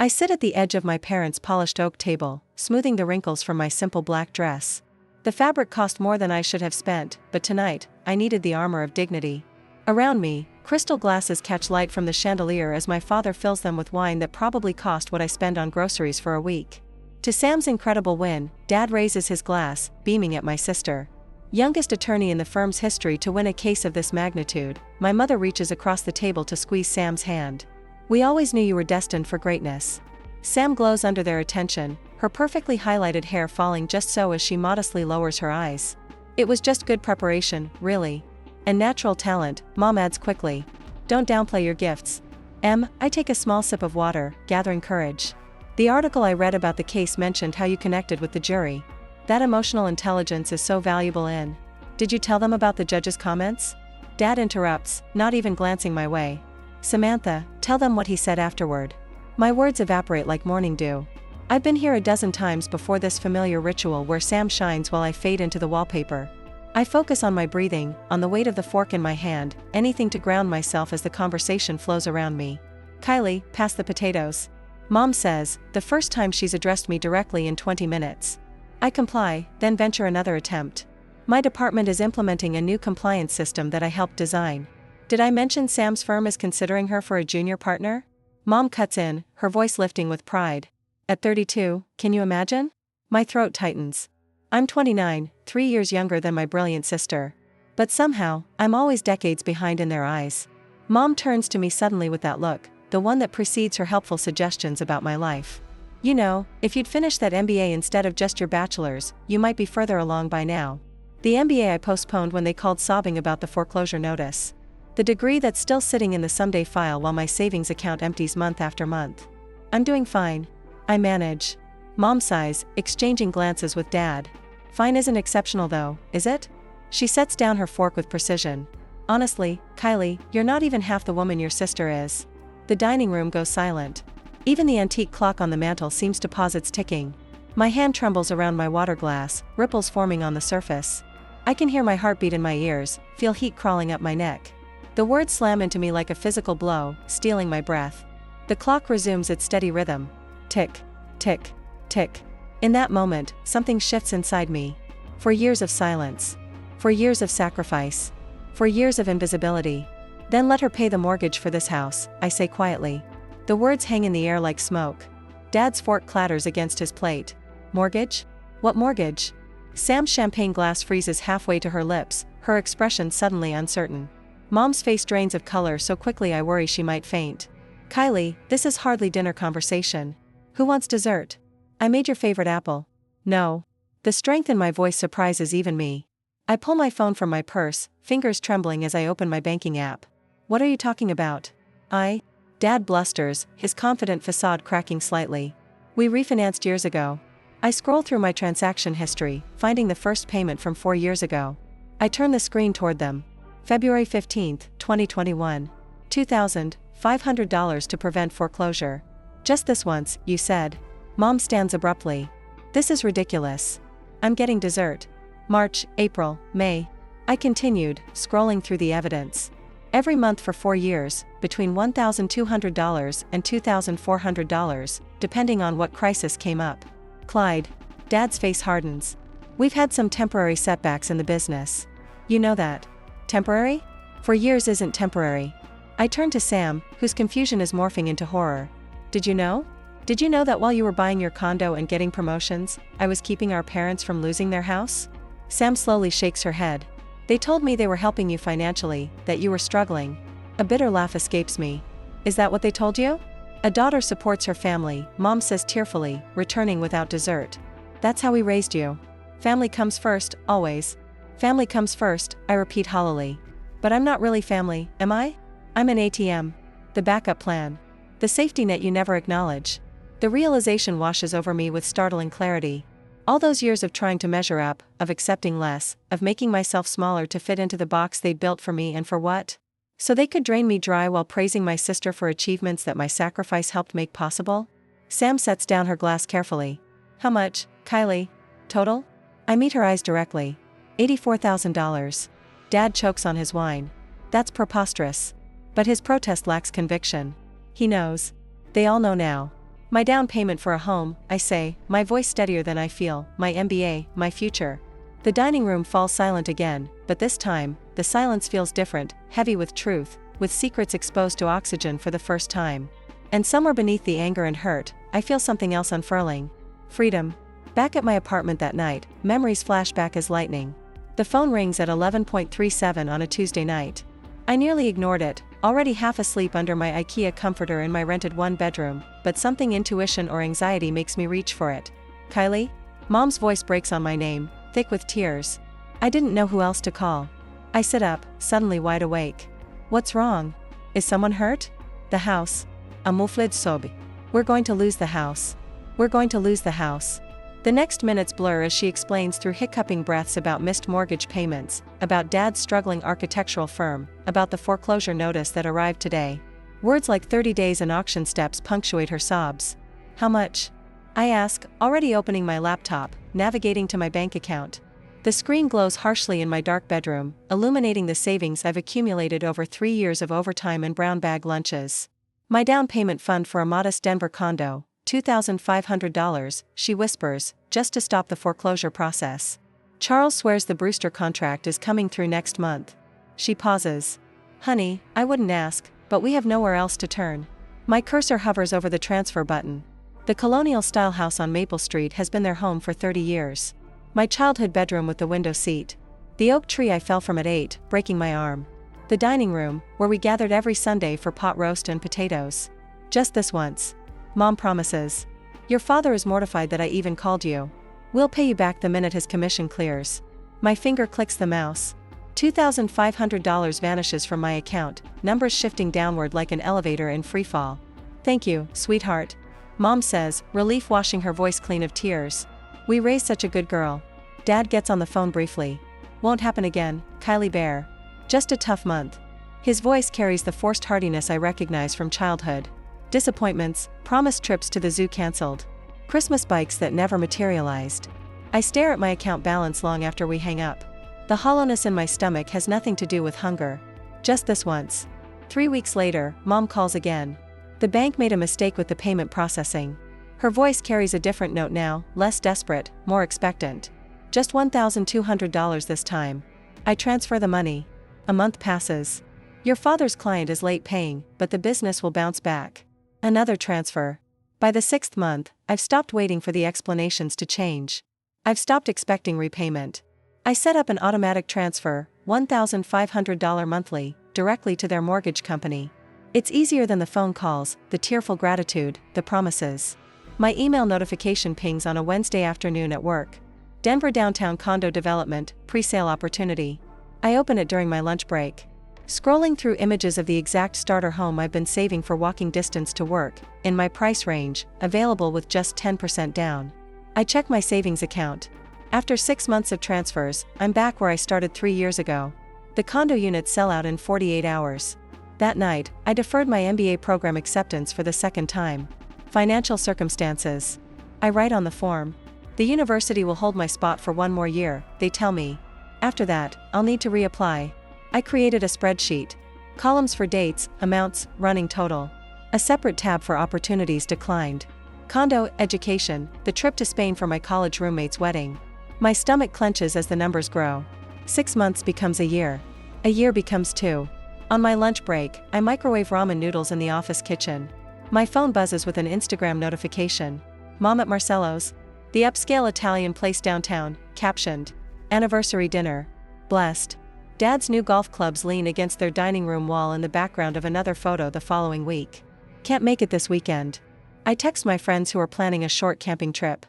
I sit at the edge of my parents' polished oak table, smoothing the wrinkles from my simple black dress. The fabric cost more than I should have spent, but tonight, I needed the armor of dignity. Around me, crystal glasses catch light from the chandelier as my father fills them with wine that probably cost what I spend on groceries for a week. To Sam's incredible win, Dad raises his glass, beaming at my sister. Youngest attorney in the firm's history to win a case of this magnitude, my mother reaches across the table to squeeze Sam's hand. We always knew you were destined for greatness. Sam glows under their attention, her perfectly highlighted hair falling just so as she modestly lowers her eyes. It was just good preparation, really. And natural talent, Mom adds quickly. Don't downplay your gifts. I take a small sip of water, gathering courage. The article I read about the case mentioned how you connected with the jury. That emotional intelligence is so valuable in. Did you tell them about the judge's comments? Dad interrupts, not even glancing my way. Samantha, tell them what he said afterward. My words evaporate like morning dew. I've been here a dozen times before this familiar ritual where Sam shines while I fade into the wallpaper. I focus on my breathing, on the weight of the fork in my hand, anything to ground myself as the conversation flows around me. Kylie, pass the potatoes. Mom says, the first time she's addressed me directly in 20 minutes. I comply, then venture another attempt. My department is implementing a new compliance system that I helped design. Did I mention Sam's firm is considering her for a junior partner? Mom cuts in, her voice lifting with pride. At 32, can you imagine? My throat tightens. I'm 29, 3 years younger than my brilliant sister. But somehow, I'm always decades behind in their eyes. Mom turns to me suddenly with that look, the one that precedes her helpful suggestions about my life. You know, if you'd finished that MBA instead of just your bachelor's, you might be further along by now. The MBA I postponed when they called sobbing about the foreclosure notice. The degree that's still sitting in the someday file while my savings account empties month after month. I'm doing fine. I manage. Mom sighs, exchanging glances with Dad. Fine isn't exceptional though, is it? She sets down her fork with precision. Honestly, Kylie, you're not even half the woman your sister is. The dining room goes silent. Even the antique clock on the mantel seems to pause its ticking. My hand trembles around my water glass, ripples forming on the surface. I can hear my heartbeat in my ears, feel heat crawling up my neck. The words slam into me like a physical blow, stealing my breath. The clock resumes its steady rhythm. Tick, tick, tick. In that moment, something shifts inside me. For years of silence. For years of sacrifice. For years of invisibility. Then let her pay the mortgage for this house, I say quietly. The words hang in the air like smoke. Dad's fork clatters against his plate. Mortgage? What mortgage? Sam's champagne glass freezes halfway to her lips, her expression suddenly uncertain. Mom's face drains of color so quickly I worry she might faint. Kylie, this is hardly dinner conversation. Who wants dessert? I made your favorite apple. No. The strength in my voice surprises even me. I pull my phone from my purse, fingers trembling as I open my banking app. What are you talking about? Dad blusters, his confident facade cracking slightly. We refinanced years ago. I scroll through my transaction history, finding the first payment from 4 years ago. I turn the screen toward them. February 15, 2021. $2,500 to prevent foreclosure. Just this once, you said. Mom stands abruptly. This is ridiculous. I'm getting dessert. March, April, May. I continued, scrolling through the evidence. Every month for 4 years, between $1,200 and $2,400, depending on what crisis came up. Clyde. Dad's face hardens. We've had some temporary setbacks in the business. You know that. Temporary? 4 years isn't temporary. I turn to Sam, whose confusion is morphing into horror. Did you know? Did you know that while you were buying your condo and getting promotions, I was keeping our parents from losing their house? Sam slowly shakes her head. They told me they were helping you financially, that you were struggling. A bitter laugh escapes me. Is that what they told you? A daughter supports her family, Mom says tearfully, returning without dessert. That's how we raised you. Family comes first, always. Family comes first, I repeat hollowly. But I'm not really family, am I? I'm an ATM. The backup plan. The safety net you never acknowledge. The realization washes over me with startling clarity. All those years of trying to measure up, of accepting less, of making myself smaller to fit into the box they'd built for me, and for what? So they could drain me dry while praising my sister for achievements that my sacrifice helped make possible? Sam sets down her glass carefully. How much, Kylie? Total? I meet her eyes directly. $84,000. Dad chokes on his wine. That's preposterous. But his protest lacks conviction. He knows. They all know now. My down payment for a home, I say, my voice steadier than I feel, my MBA, my future. The dining room falls silent again, but this time, the silence feels different, heavy with truth, with secrets exposed to oxygen for the first time. And somewhere beneath the anger and hurt, I feel something else unfurling. Freedom. Back at my apartment that night, memories flash back as lightning. The phone rings at 11:37 on a Tuesday night. I nearly ignored it, already half asleep under my IKEA comforter in my rented one-bedroom, but something intuition or anxiety makes me reach for it. Kylie? Mom's voice breaks on my name, thick with tears. I didn't know who else to call. I sit up, suddenly wide awake. What's wrong? Is someone hurt? The house. A muffled sob. We're going to lose the house. We're going to lose the house. The next minutes blur as she explains through hiccuping breaths about missed mortgage payments, about Dad's struggling architectural firm, about the foreclosure notice that arrived today. Words like 30 days and auction steps punctuate her sobs. How much? I ask, already opening my laptop, navigating to my bank account. The screen glows harshly in my dark bedroom, illuminating the savings I've accumulated over 3 years of overtime and brown bag lunches. My down payment fund for a modest Denver condo, $2,500, she whispers, just to stop the foreclosure process. Charles swears the Brewster contract is coming through next month. She pauses. Honey, I wouldn't ask, but we have nowhere else to turn. My cursor hovers over the transfer button. The colonial-style house on Maple Street has been their home for 30 years. My childhood bedroom with the window seat. The oak tree I fell from at 8, breaking my arm. The dining room, where we gathered every Sunday for pot roast and potatoes. Just this once. Mom promises. Your father is mortified that I even called you. We'll pay you back the minute his commission clears. My finger clicks the mouse. $2,500 vanishes from my account, numbers shifting downward like an elevator in freefall. Thank you, sweetheart. Mom says, relief washing her voice clean of tears. We raised such a good girl. Dad gets on the phone briefly. Won't happen again, Kylie Bear. Just a tough month. His voice carries the forced heartiness I recognize from childhood. Disappointments, promised trips to the zoo cancelled. Christmas bikes that never materialized. I stare at my account balance long after we hang up. The hollowness in my stomach has nothing to do with hunger. Just this once. 3 weeks later, Mom calls again. The bank made a mistake with the payment processing. Her voice carries a different note now, less desperate, more expectant. Just $1,200 this time. I transfer the money. A month passes. Your father's client is late paying, but the business will bounce back. Another transfer. By the 6th month, I've stopped waiting for the explanations to change. I've stopped expecting repayment. I set up an automatic transfer, $1,500 monthly, directly to their mortgage company. It's easier than the phone calls, the tearful gratitude, the promises. My email notification pings on a Wednesday afternoon at work. Denver downtown condo development, pre-sale opportunity. I open it during my lunch break. Scrolling through images of the exact starter home I've been saving for walking distance to work, in my price range, available with just 10% down. I check my savings account. After 6 months of transfers, I'm back where I started 3 years ago. The condo units sell out in 48 hours. That night, I deferred my MBA program acceptance for the second time. Financial circumstances. I write on the form. The university will hold my spot for 1 more year, they tell me. After that, I'll need to reapply. I created a spreadsheet. Columns for dates, amounts, running total. A separate tab for opportunities declined. Condo, education, the trip to Spain for my college roommate's wedding. My stomach clenches as the numbers grow. 6 months becomes a year. A year becomes 2. On my lunch break, I microwave ramen noodles in the office kitchen. My phone buzzes with an Instagram notification. Mom at Marcello's. The upscale Italian place downtown, captioned. Anniversary dinner. Blessed. Dad's new golf clubs lean against their dining room wall in the background of another photo the following week. Can't make it this weekend. I text my friends who are planning a short camping trip.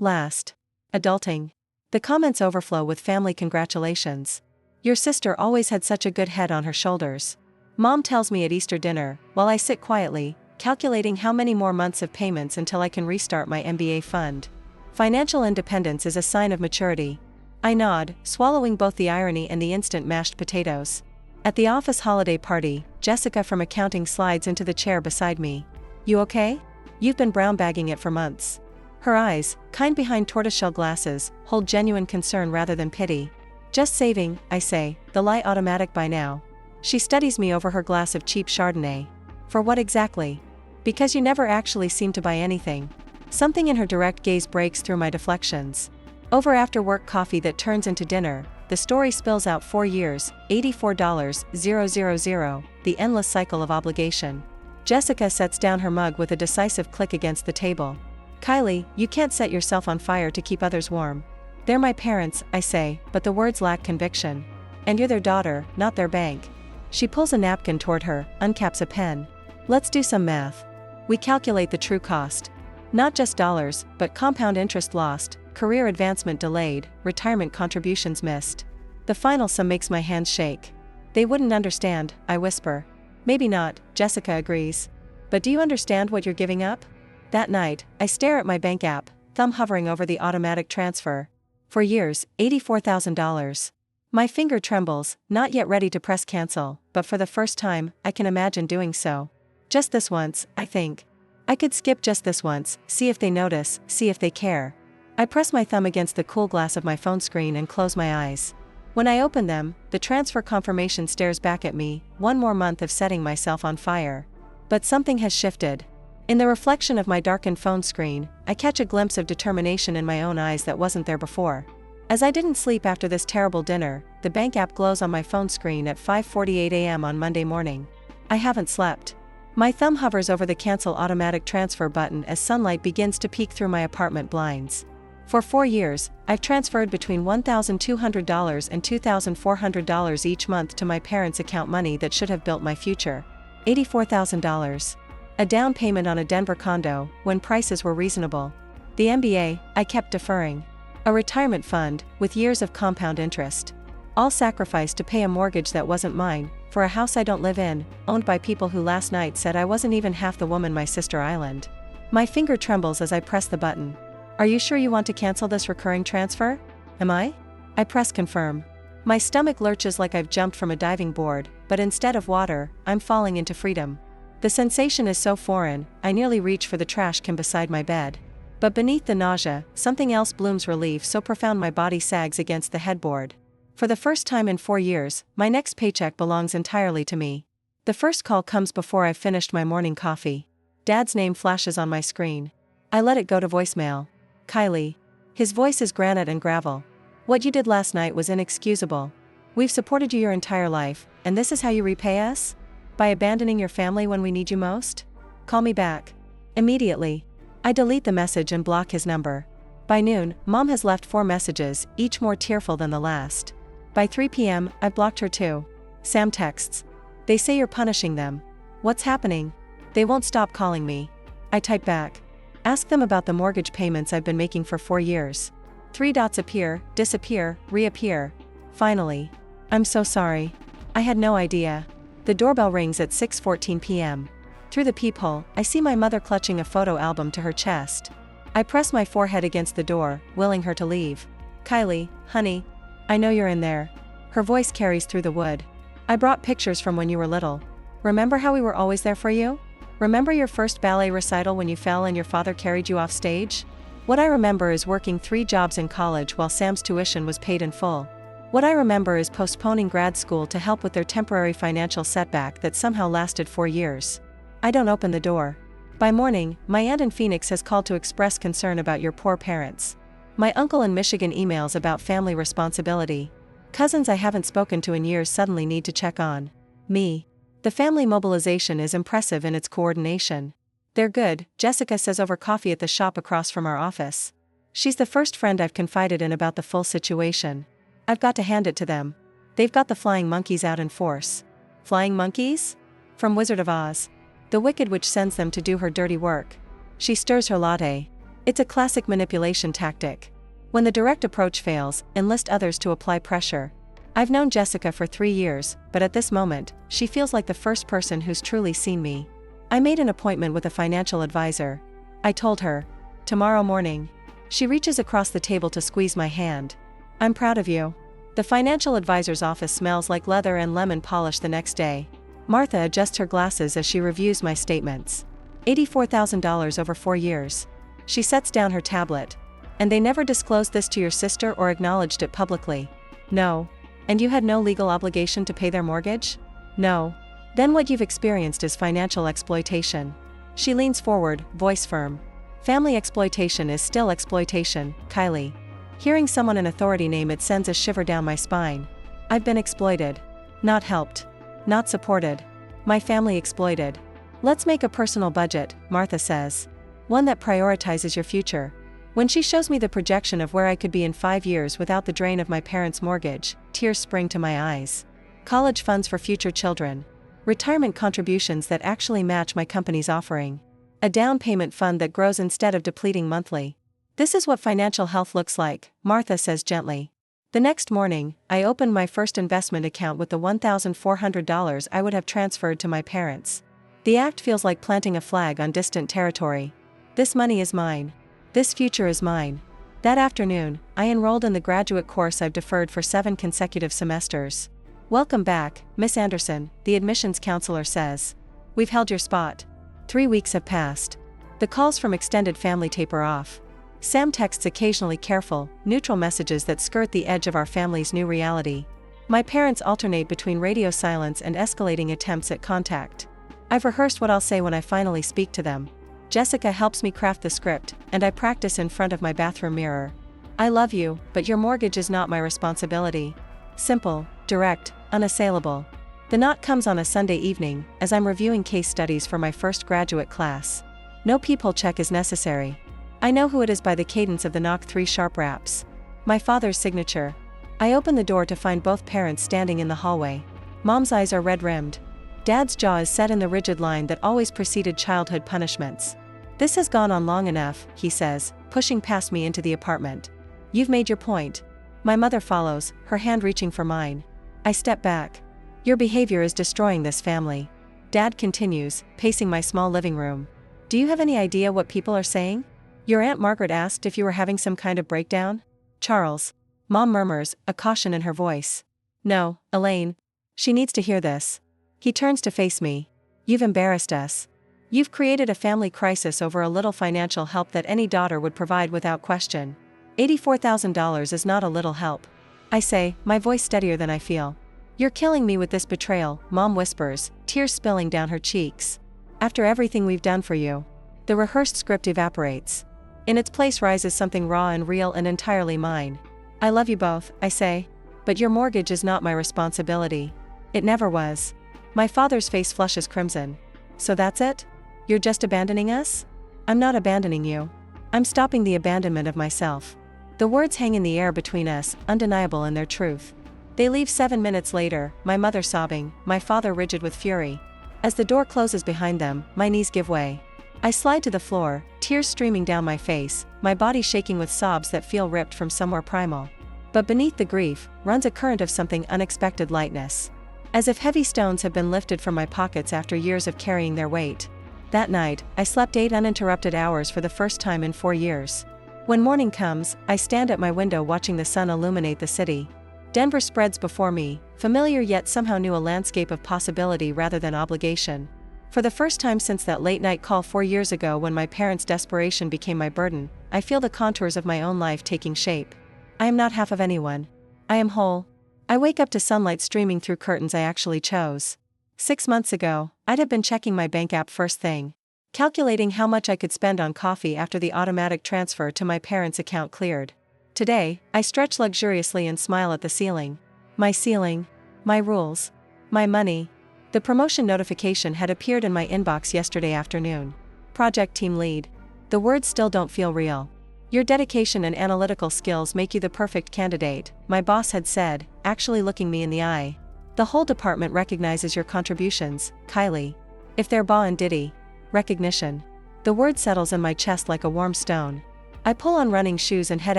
Last. Adulting. The comments overflow with family congratulations. Your sister always had such a good head on her shoulders. Mom tells me at Easter dinner, while I sit quietly, calculating how many more months of payments until I can restart my MBA fund. Financial independence is a sign of maturity. I nod, swallowing both the irony and the instant mashed potatoes. At the office holiday party, Jessica from accounting slides into the chair beside me. You okay? You've been brown bagging it for months. Her eyes, kind behind tortoiseshell glasses, hold genuine concern rather than pity. Just saving, I say, the light automatic by now. She studies me over her glass of cheap Chardonnay. For what exactly? Because you never actually seem to buy anything. Something in her direct gaze breaks through my deflections. Over after-work coffee that turns into dinner, the story spills out 4 years, $84,000, the endless cycle of obligation. Jessica sets down her mug with a decisive click against the table. Kylie, you can't set yourself on fire to keep others warm. They're my parents, I say, but the words lack conviction. And you're their daughter, not their bank. She pulls a napkin toward her, uncaps a pen. Let's do some math. We calculate the true cost. Not just dollars, but compound interest lost, career advancement delayed, retirement contributions missed. The final sum makes my hands shake. They wouldn't understand, I whisper. Maybe not, Jessica agrees. But do you understand what you're giving up? That night, I stare at my bank app, thumb hovering over the automatic transfer. For years, $84,000. My finger trembles, not yet ready to press cancel, but for the first time, I can imagine doing so. Just this once, I think. I could skip just this once, see if they notice, see if they care. I press my thumb against the cool glass of my phone screen and close my eyes. When I open them, the transfer confirmation stares back at me, one more month of setting myself on fire. But something has shifted. In the reflection of my darkened phone screen, I catch a glimpse of determination in my own eyes that wasn't there before. As I didn't sleep after this terrible dinner, the bank app glows on my phone screen at 5:48 a.m. on Monday morning. I haven't slept. My thumb hovers over the cancel automatic transfer button as sunlight begins to peek through my apartment blinds. For 4 years, I've transferred between $1,200 and $2,400 each month to my parents' account, money that should have built my future. $84,000. A down payment on a Denver condo, when prices were reasonable. The MBA, I kept deferring. A retirement fund, with years of compound interest. All sacrificed to pay a mortgage that wasn't mine, for a house I don't live in, owned by people who last night said I wasn't even half the woman my sister Island. My finger trembles as I press the button. Are you sure you want to cancel this recurring transfer? Am I? I press confirm. My stomach lurches like I've jumped from a diving board, but instead of water, I'm falling into freedom. The sensation is so foreign, I nearly reach for the trash can beside my bed. But beneath the nausea, something else blooms, relief so profound my body sags against the headboard. For the first time in 4 years, my next paycheck belongs entirely to me. The first call comes before I've finished my morning coffee. Dad's name flashes on my screen. I let it go to voicemail. Kylie. His voice is granite and gravel. What you did last night was inexcusable. We've supported you your entire life, and this is how you repay us? By abandoning your family when we need you most? Call me back. Immediately. I delete the message and block his number. By noon, Mom has left 4 messages, each more tearful than the last. By 3 p.m., I've blocked her too. Sam texts. They say you're punishing them. What's happening? They won't stop calling me. I type back. Ask them about the mortgage payments I've been making for 4 years. 3 dots appear, disappear, reappear. Finally. I'm so sorry. I had no idea. The doorbell rings at 6:14 p.m. Through the peephole, I see my mother clutching a photo album to her chest. I press my forehead against the door, willing her to leave. Kylie, honey. I know you're in there. Her voice carries through the wood. I brought pictures from when you were little. Remember how we were always there for you? Remember your first ballet recital when you fell and your father carried you off stage? What I remember is working 3 jobs in college while Sam's tuition was paid in full. What I remember is postponing grad school to help with their temporary financial setback that somehow lasted 4 years. I don't open the door. By morning, my aunt in Phoenix has called to express concern about your poor parents. My uncle in Michigan emails about family responsibility. Cousins I haven't spoken to in years suddenly need to check on me. The family mobilization is impressive in its coordination. They're good, Jessica says over coffee at the shop across from our office. She's the first friend I've confided in about the full situation. I've got to hand it to them. They've got the flying monkeys out in force. Flying monkeys? From Wizard of Oz. The Wicked Witch sends them to do her dirty work. She stirs her latte. It's a classic manipulation tactic. When the direct approach fails, enlist others to apply pressure. I've known Jessica for 3 years, but at this moment, she feels like the first person who's truly seen me. I made an appointment with a financial advisor. I told her. Tomorrow morning. She reaches across the table to squeeze my hand. I'm proud of you. The financial advisor's office smells like leather and lemon polish the next day. Martha adjusts her glasses as she reviews my statements. $84,000 over 4 years. She sets down her tablet. And they never disclosed this to your sister or acknowledged it publicly? No. And you had no legal obligation to pay their mortgage? No. Then what you've experienced is financial exploitation. She leans forward, voice firm. Family exploitation is still exploitation, Kylie. Hearing someone in authority name it sends a shiver down my spine. I've been exploited. Not helped. Not supported. My family exploited. Let's make a personal budget, Martha says. One that prioritizes your future. When she shows me the projection of where I could be in 5 years without the drain of my parents' mortgage, tears spring to my eyes. College funds for future children. Retirement contributions that actually match my company's offering. A down payment fund that grows instead of depleting monthly. This is what financial health looks like, Martha says gently. The next morning, I opened my first investment account with the $1,400 I would have transferred to my parents. The act feels like planting a flag on distant territory. This money is mine. This future is mine. That afternoon, I enrolled in the graduate course I've deferred for 7 consecutive semesters. Welcome back, Miss Anderson, the admissions counselor says. We've held your spot. 3 weeks have passed. The calls from extended family taper off. Sam texts occasionally careful, neutral messages that skirt the edge of our family's new reality. My parents alternate between radio silence and escalating attempts at contact. I've rehearsed what I'll say when I finally speak to them. Jessica helps me craft the script, and I practice in front of my bathroom mirror. I love you, but your mortgage is not my responsibility. Simple, direct, unassailable. The knot comes on a Sunday evening, as I'm reviewing case studies for my first graduate class. No peephole check is necessary. I know who it is by the cadence of the knock 3 sharp raps. My father's signature. I open the door to find both parents standing in the hallway. Mom's eyes are red-rimmed. Dad's jaw is set in the rigid line that always preceded childhood punishments. This has gone on long enough, he says, pushing past me into the apartment. You've made your point. My mother follows, her hand reaching for mine. I step back. Your behavior is destroying this family. Dad continues, pacing my small living room. Do you have any idea what people are saying? Your Aunt Margaret asked if you were having some kind of breakdown? Charles. Mom murmurs, a caution in her voice. No, Elaine. She needs to hear this. He turns to face me. You've embarrassed us. You've created a family crisis over a little financial help that any daughter would provide without question. $84,000 is not a little help. I say, my voice steadier than I feel. You're killing me with this betrayal, Mom whispers, tears spilling down her cheeks. After everything we've done for you. The rehearsed script evaporates. In its place rises something raw and real and entirely mine. I love you both, I say. But your mortgage is not my responsibility. It never was. My father's face flushes crimson. So that's it? You're just abandoning us? I'm not abandoning you. I'm stopping the abandonment of myself. The words hang in the air between us, undeniable in their truth. They leave 7 minutes later, my mother sobbing, my father rigid with fury. As the door closes behind them, my knees give way. I slide to the floor, tears streaming down my face, my body shaking with sobs that feel ripped from somewhere primal. But beneath the grief, runs a current of something unexpected lightness. As if heavy stones have been lifted from my pockets after years of carrying their weight. That night, I slept 8 uninterrupted hours for the first time in 4 years. When morning comes, I stand at my window watching the sun illuminate the city. Denver spreads before me, familiar yet somehow new, a landscape of possibility rather than obligation. For the first time since that late-night call 4 years ago when my parents' desperation became my burden, I feel the contours of my own life taking shape. I am not half of anyone. I am whole. I wake up to sunlight streaming through curtains I actually chose. 6 months ago, I'd have been checking my bank app first thing. Calculating how much I could spend on coffee after the automatic transfer to my parents' account cleared. Today, I stretch luxuriously and smile at the ceiling. My ceiling. My rules. My money. The promotion notification had appeared in my inbox yesterday afternoon. Project team lead. The words still don't feel real. Your dedication and analytical skills make you the perfect candidate, my boss had said, actually looking me in the eye. The whole department recognizes your contributions, Kylie. If they're Ba and Diddy. Recognition. The word settles in my chest like a warm stone. I pull on running shoes and head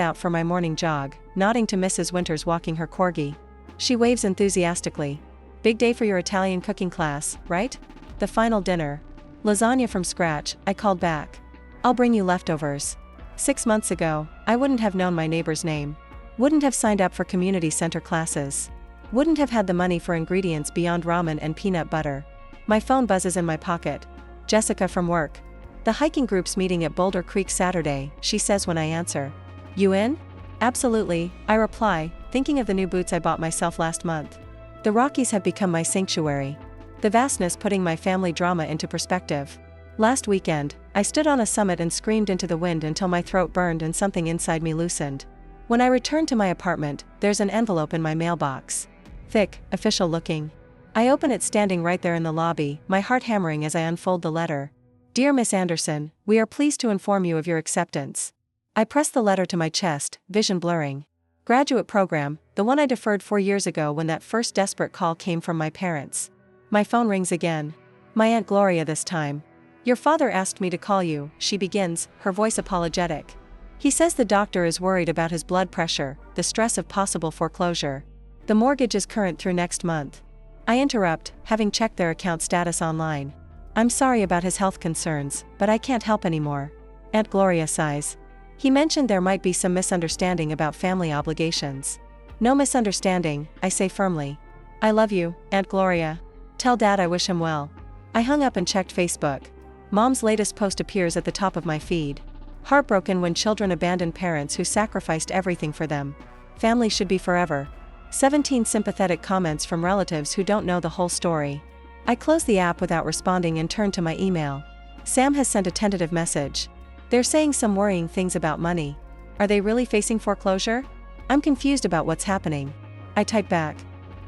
out for my morning jog, nodding to Mrs. Winters walking her corgi. She waves enthusiastically. Big day for your Italian cooking class, right? The final dinner. Lasagna from scratch, I called back. I'll bring you leftovers. 6 months ago, I wouldn't have known my neighbor's name. Wouldn't have signed up for community center classes. Wouldn't have had the money for ingredients beyond ramen and peanut butter. My phone buzzes in my pocket. Jessica from work. The hiking group's meeting at Boulder Creek Saturday, she says when I answer. You in? Absolutely, I reply, thinking of the new boots I bought myself last month. The Rockies have become my sanctuary. the vastness putting my family drama into perspective. Last weekend, I stood on a summit and screamed into the wind until my throat burned and something inside me loosened. When I returned to my apartment, there's an envelope in my mailbox. Thick, official looking. I open it standing right there in the lobby, my heart hammering as I unfold the letter. Dear Miss Anderson, we are pleased to inform you of your acceptance. I press the letter to my chest, vision blurring. Graduate program, the one I deferred 4 years ago when that first desperate call came from my parents. My phone rings again. My Aunt Gloria this time. Your father asked me to call you, she begins, her voice apologetic. He says the doctor is worried about his blood pressure, the stress of possible foreclosure. The mortgage is current through next month. I interrupt, having checked their account status online. I'm sorry about his health concerns, but I can't help anymore. Aunt Gloria sighs. He mentioned there might be some misunderstanding about family obligations. No misunderstanding, I say firmly. I love you, Aunt Gloria. Tell Dad I wish him well. I hung up and checked Facebook. Mom's latest post appears at the top of my feed. Heartbroken when children abandon parents who sacrificed everything for them. Family should be forever. 17 sympathetic comments from relatives who don't know the whole story. I close the app without responding and turn to my email. Sam has sent a tentative message. They're saying some worrying things about money. Are they really facing foreclosure? I'm confused about what's happening. I type back.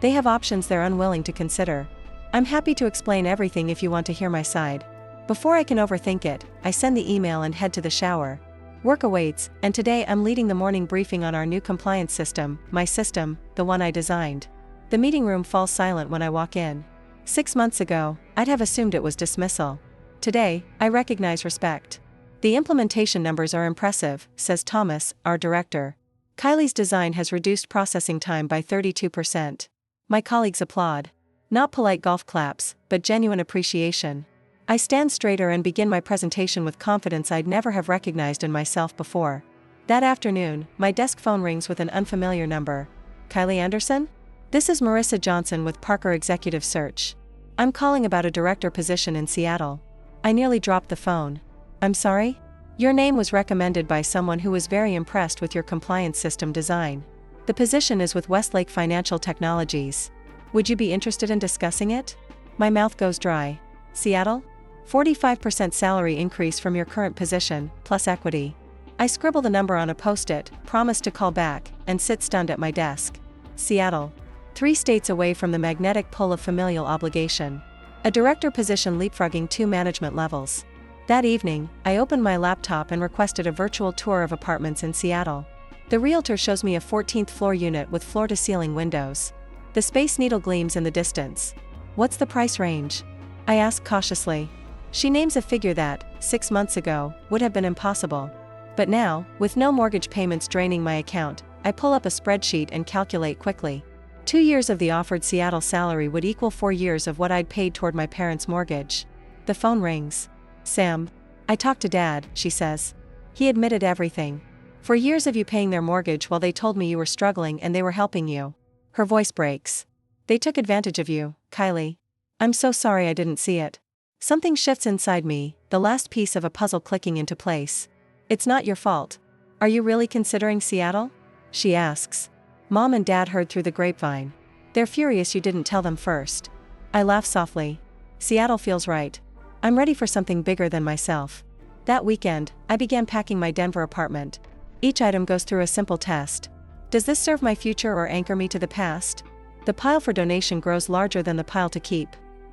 They have options they're unwilling to consider. I'm happy to explain everything if you want to hear my side. Before I can overthink it, I send the email and head to the shower. Work awaits, and today I'm leading the morning briefing on our new compliance system, my system, the one I designed. The meeting room falls silent when I walk in. 6 months ago, I'd have assumed it was dismissal. Today, I recognize respect. The implementation numbers are impressive, says Thomas, our director. Kylie's design has reduced processing time by 32%. My colleagues applaud. Not polite golf claps, but genuine appreciation. I stand straighter and begin my presentation with confidence I'd never have recognized in myself before. That afternoon, my desk phone rings with an unfamiliar number. Kylie Anderson? This is Marissa Johnson with Parker Executive Search. I'm calling about a director position in Seattle. I nearly dropped the phone. I'm sorry? Your name was recommended by someone who was very impressed with your compliance system design. The position is with Westlake Financial Technologies. Would you be interested in discussing it? My mouth goes dry. Seattle? 45% salary increase from your current position, plus equity. I scribble the number on a post-it, promise to call back, and sit stunned at my desk. Seattle. 3 states away from the magnetic pull of familial obligation. A director position leapfrogging 2 management levels. That evening, I opened my laptop and requested a virtual tour of apartments in Seattle. The realtor shows me a 14th floor unit with floor-to-ceiling windows. The Space Needle gleams in the distance. What's the price range? I ask cautiously. She names a figure that, 6 months ago, would have been impossible. But now, with no mortgage payments draining my account, I pull up a spreadsheet and calculate quickly. 2 years of the offered Seattle salary would equal 4 years of what I'd paid toward my parents' mortgage. The phone rings. Sam. I talked to Dad, she says. He admitted everything. 4 years of you paying their mortgage while they told me you were struggling and they were helping you. Her voice breaks. They took advantage of you, Kylie. I'm so sorry I didn't see it. Something shifts inside me, the last piece of a puzzle clicking into place. It's not your fault. Are you really considering Seattle? She asks. Mom and Dad heard through the grapevine. They're furious you didn't tell them first. I laugh softly. Seattle feels right. I'm ready for something bigger than myself. That weekend, I began packing my Denver apartment. Each item goes through a simple test. Does this serve my future or anchor me to the past? The pile for donation grows larger than the pile to keep.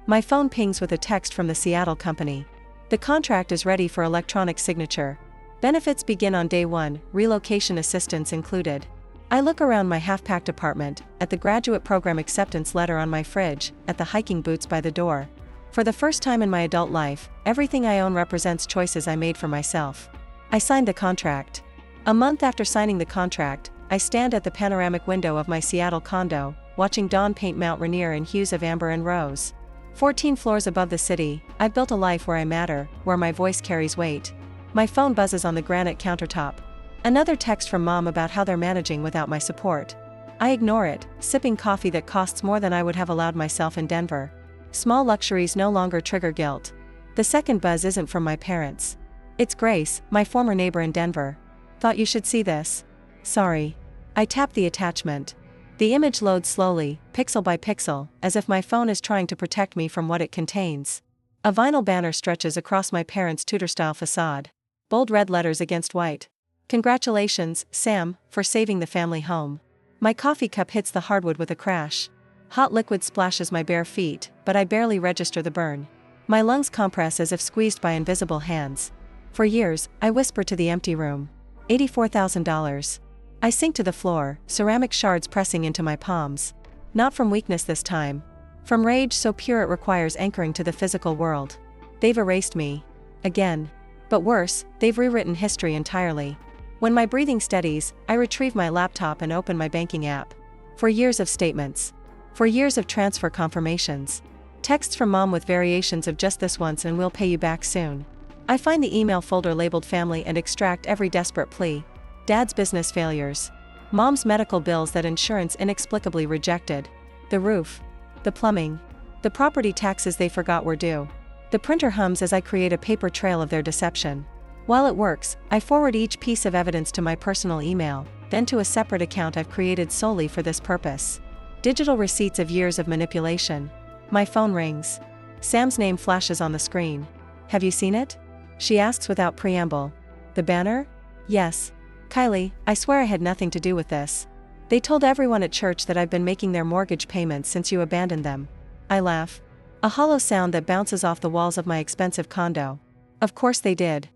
My phone pings with a text from the Seattle company. The contract is ready for electronic signature. Benefits begin on day 1, relocation assistance included. I look around my half-packed apartment, at the graduate program acceptance letter on my fridge, at the hiking boots by the door. For the first time in my adult life, everything I own represents choices I made for myself. I signed the contract. A month after signing the contract, I stand at the panoramic window of my Seattle condo, watching dawn paint Mount Rainier in hues of amber and rose. 14 floors above the city, I've built a life where I matter, where my voice carries weight. My phone buzzes on the granite countertop. Another text from Mom about how they're managing without my support. I ignore it, sipping coffee that costs more than I would have allowed myself in Denver. Small luxuries no longer trigger guilt. The second buzz isn't from my parents. It's Grace, my former neighbor in Denver. Thought you should see this. Sorry. I tap the attachment. The image loads slowly, pixel by pixel, as if my phone is trying to protect me from what it contains. A vinyl banner stretches across my parents' Tudor-style facade. Bold red letters against white. Congratulations, Sam, for saving the family home. My coffee cup hits the hardwood with a crash. Hot liquid splashes my bare feet, but I barely register the burn. My lungs compress as if squeezed by invisible hands. For years, I whisper to the empty room. $84,000. I sink to the floor, ceramic shards pressing into my palms. Not from weakness this time. From rage so pure it requires anchoring to the physical world. They've erased me. Again. But worse, they've rewritten history entirely. When my breathing steadies, I retrieve my laptop and open my banking app. For years of statements. For years of transfer confirmations. Texts from mom with variations of just this once and we'll pay you back soon. I find the email folder labeled family and extract every desperate plea. Dad's business failures. Mom's medical bills that insurance inexplicably rejected. The roof. The plumbing. The property taxes they forgot were due. The printer hums as I create a paper trail of their deception. While it works, I forward each piece of evidence to my personal email, then to a separate account I've created solely for this purpose. Digital receipts of years of manipulation. My phone rings. Sam's name flashes on the screen. Have you seen it? She asks without preamble. The banner? Yes. Kylie, I swear I had nothing to do with this. They told everyone at church that I've been making their mortgage payments since you abandoned them. I laugh. A hollow sound that bounces off the walls of my expensive condo. Of course they did.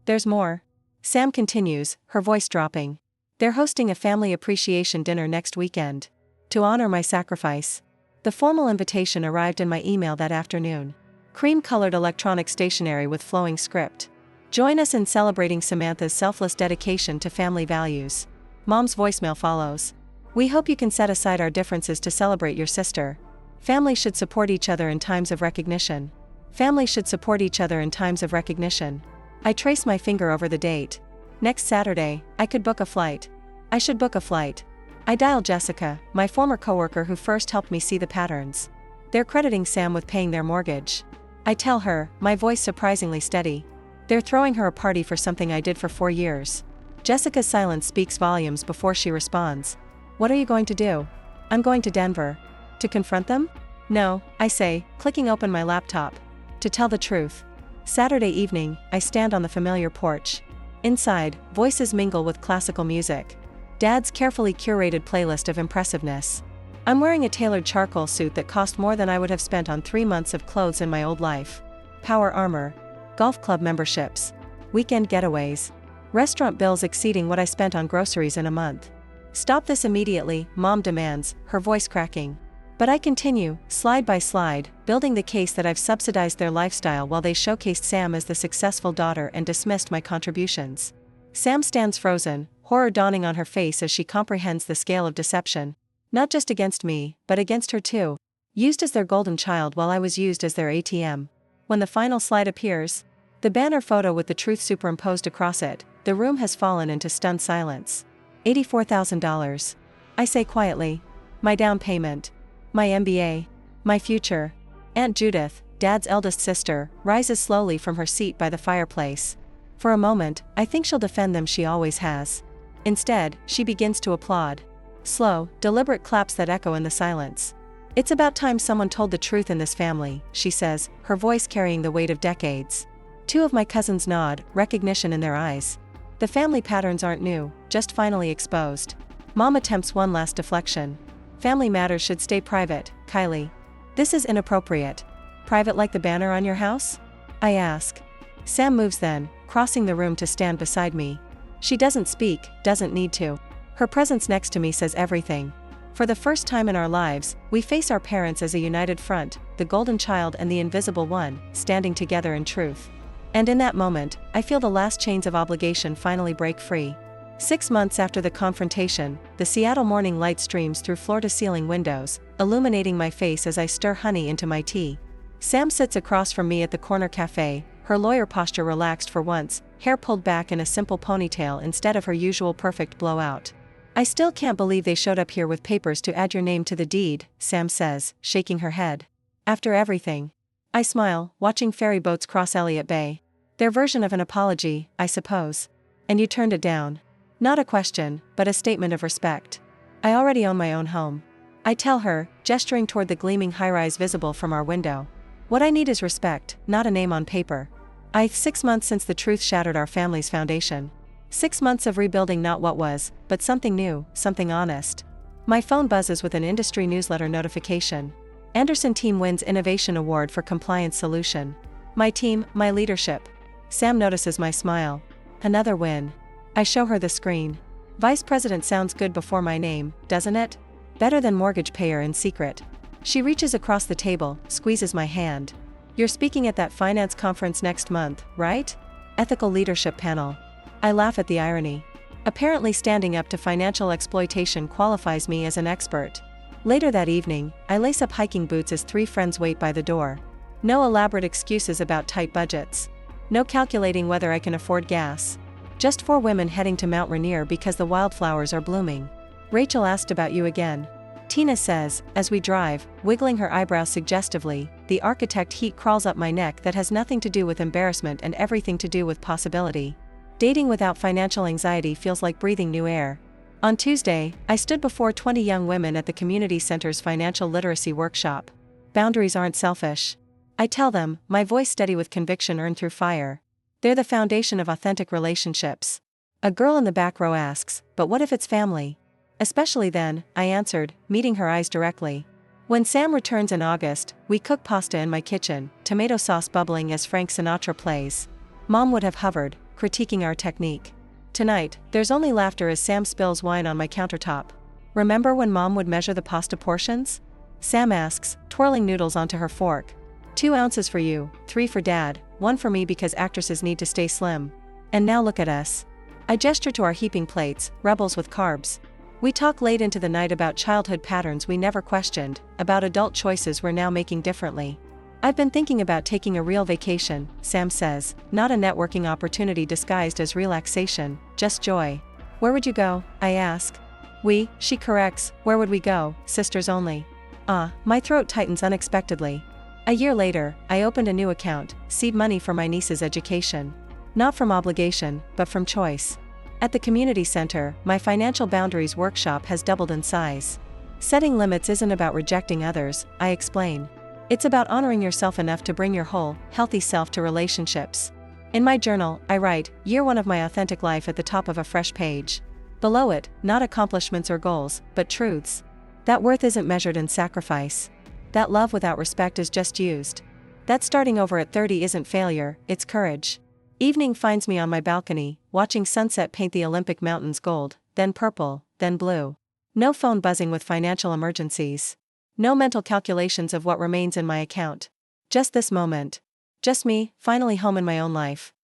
There's more. Sam continues, her voice dropping. They're hosting a family appreciation dinner next weekend. To honor my sacrifice. The formal invitation arrived in my email that afternoon. Cream-colored electronic stationery with flowing script. Join us in celebrating Samantha's selfless dedication to family values. Mom's voicemail follows. We hope you can set aside our differences to celebrate your sister. Family should support each other in times of recognition. Family should support each other in times of recognition. I trace my finger over the date. Next Saturday, I could book a flight. I should book a flight. I dial Jessica, my former coworker who first helped me see the patterns. They're crediting Sam with paying their mortgage. I tell her, my voice surprisingly steady. They're throwing her a party for something I did for 4 years. Jessica's silence speaks volumes before she responds. What are you going to do? I'm going to Denver. To confront them? No, I say, clicking open my laptop. To tell the truth. Saturday evening, I stand on the familiar porch. Inside, voices mingle with classical music. Dad's carefully curated playlist of impressiveness. I'm wearing a tailored charcoal suit that cost more than I would have spent on 3 months of clothes in my old life. Power armor. Golf club memberships. Weekend getaways. Restaurant bills exceeding what I spent on groceries in a month. Stop this immediately, Mom demands, her voice cracking. But I continue, slide by slide, building the case that I've subsidized their lifestyle while they showcased Sam as the successful daughter and dismissed my contributions. Sam stands frozen, horror dawning on her face as she comprehends the scale of deception. Not just against me, but against her too. Used as their golden child while I was used as their ATM. When the final slide appears, the banner photo with the truth superimposed across it, the room has fallen into stunned silence. $84,000. I say quietly. My down payment. My MBA. My future. Aunt Judith, Dad's eldest sister, rises slowly from her seat by the fireplace. For a moment, I think she'll defend them she always has. Instead, she begins to applaud. Slow, deliberate claps that echo in the silence. It's about time someone told the truth in this family, she says, her voice carrying the weight of decades. 2 of my cousins nod, recognition in their eyes. The family patterns aren't new, just finally exposed. Mom attempts one last deflection. Family matters should stay private, Kylie. This is inappropriate. Private like the banner on your house? I ask. Sam moves then, crossing the room to stand beside me. She doesn't speak, doesn't need to. Her presence next to me says everything. For the first time in our lives, we face our parents as a united front, the golden child and the invisible one, standing together in truth. And in that moment, I feel the last chains of obligation finally break free. 6 months after the confrontation, the Seattle morning light streams through floor-to-ceiling windows, illuminating my face as I stir honey into my tea. Sam sits across from me at the corner cafe, her lawyer posture relaxed for once, hair pulled back in a simple ponytail instead of her usual perfect blowout. I still can't believe they showed up here with papers to add your name to the deed, Sam says, shaking her head. After everything. I smile, watching ferry boats cross Elliott Bay. Their version of an apology, I suppose. And you turned it down. Not a question, but a statement of respect. I already own my own home. I tell her, gesturing toward the gleaming high-rise visible from our window. What I need is respect, not a name on paper. 6 months since the truth shattered our family's foundation. 6 months of rebuilding not what was, but something new, something honest. My phone buzzes with an industry newsletter notification. Anderson team wins Innovation Award for Compliance Solution. My team, my leadership. Sam notices my smile. Another win. I show her the screen. Vice President sounds good before my name, doesn't it? Better than mortgage payer in secret. She reaches across the table, squeezes my hand. You're speaking at that finance conference next month, right? Ethical leadership panel. I laugh at the irony. Apparently standing up to financial exploitation qualifies me as an expert. Later that evening, I lace up hiking boots as 3 friends wait by the door. No elaborate excuses about tight budgets. No calculating whether I can afford gas. Just 4 women heading to Mount Rainier because the wildflowers are blooming. Rachel asked about you again. Tina says, as we drive, wiggling her eyebrows suggestively. The architect heat crawls up my neck that has nothing to do with embarrassment and everything to do with possibility. Dating without financial anxiety feels like breathing new air. On Tuesday, I stood before 20 young women at the community center's financial literacy workshop. Boundaries aren't selfish. I tell them, my voice steady with conviction earned through fire. They're the foundation of authentic relationships. A girl in the back row asks, but what if it's family? Especially then, I answered, meeting her eyes directly. When Sam returns in August, we cook pasta in my kitchen, tomato sauce bubbling as Frank Sinatra plays. Mom would have hovered, critiquing our technique. Tonight, there's only laughter as Sam spills wine on my countertop. Remember when Mom would measure the pasta portions? Sam asks, twirling noodles onto her fork. 2 ounces for you, 3 for Dad, 1 for me because actresses need to stay slim. And now look at us. I gesture to our heaping plates, rebels with carbs. We talk late into the night about childhood patterns we never questioned, about adult choices we're now making differently. I've been thinking about taking a real vacation, Sam says, not a networking opportunity disguised as relaxation, just joy. Where would you go? I ask. She corrects, where would we go, sisters only. My throat tightens unexpectedly. A year later, I opened a new account, seed money for my niece's education. Not from obligation, but from choice. At the community center, my financial boundaries workshop has doubled in size. Setting limits isn't about rejecting others, I explain. It's about honoring yourself enough to bring your whole, healthy self to relationships. In my journal, I write, year 1 of my authentic life at the top of a fresh page. Below it, not accomplishments or goals, but truths. That worth isn't measured in sacrifice. That love without respect is just used. That starting over at 30 isn't failure, it's courage. Evening finds me on my balcony, watching sunset paint the Olympic mountains gold, then purple, then blue. No phone buzzing with financial emergencies. No mental calculations of what remains in my account. Just this moment. Just me, finally home in my own life.